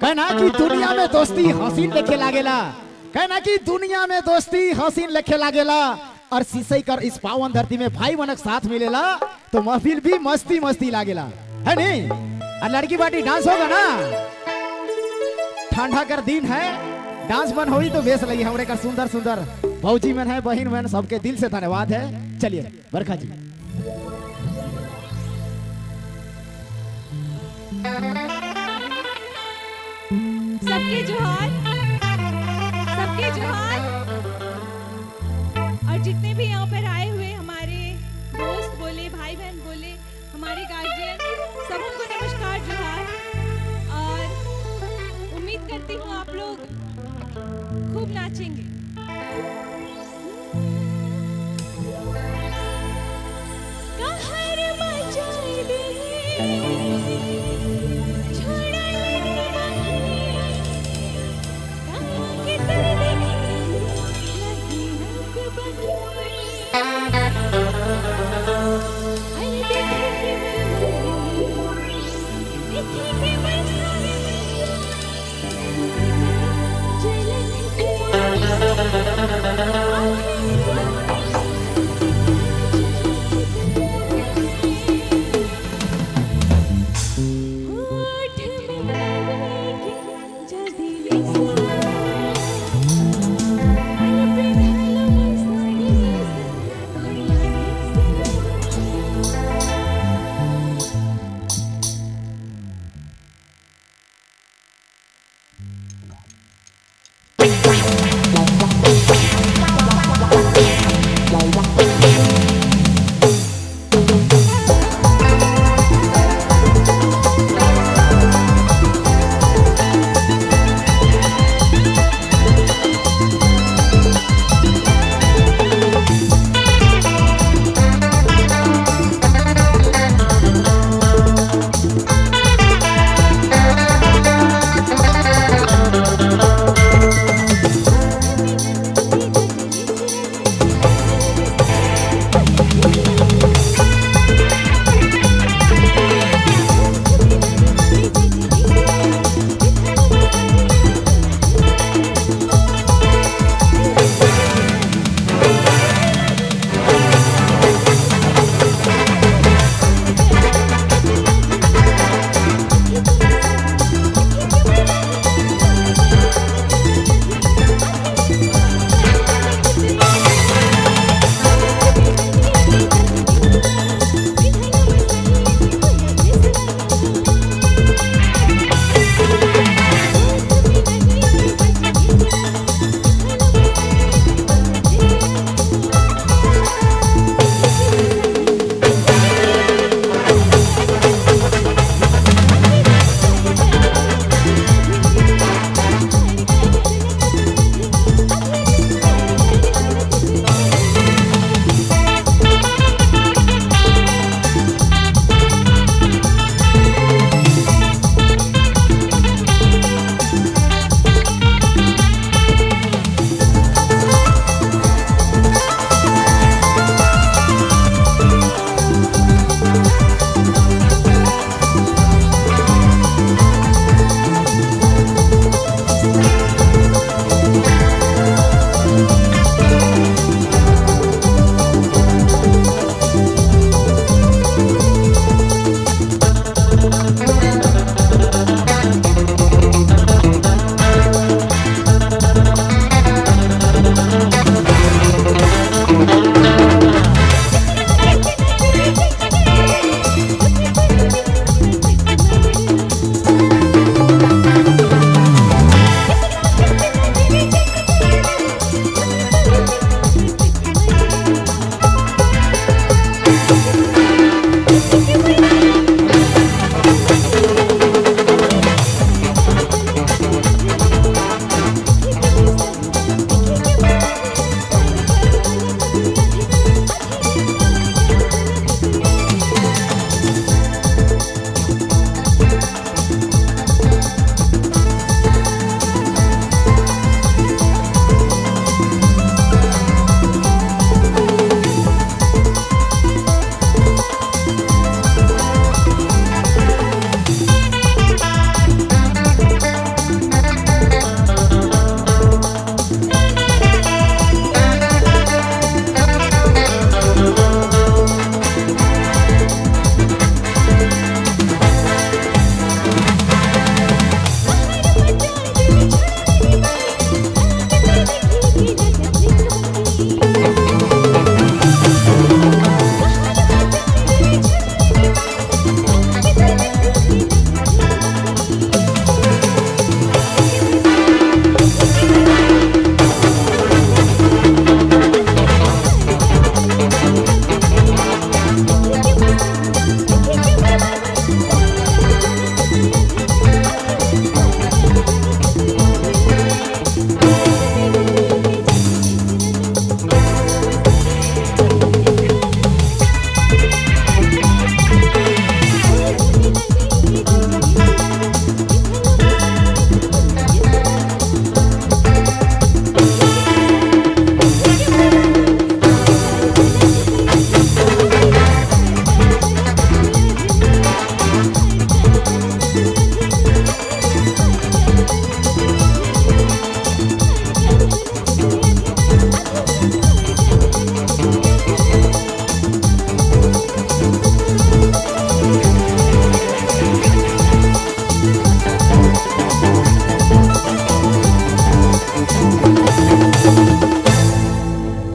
कहना कि दुनिया में दोस्ती हसीन लेके लागेला, कहना कि दुनिया में दोस्ती हसीन लेके लागेला और शीशे कर इस पावन धरती में भाई बनक साथ मिलेला तो महफिल भी मस्ती मस्ती लागेला, है नहीं? और लड़की बाटी डांस होगा ना, ठंडा कर दिन है, डांस मन होई तो बेस लगी हमरे का सुंदर सुंदर भौजी मन है, बहन मन, सबके दिल से धन्यवाद है। चलिए बरखा जी। सबके जोहार, सबके जोहार। और जितने भी यहाँ पर आए हुए हमारे दोस्त बोले, भाई बहन बोले, हमारे गार्जियन, सबको नमस्कार, जोहार। और उम्मीद करती हूँ आप लोग खूब नाचेंगे। कहर मचाए दिल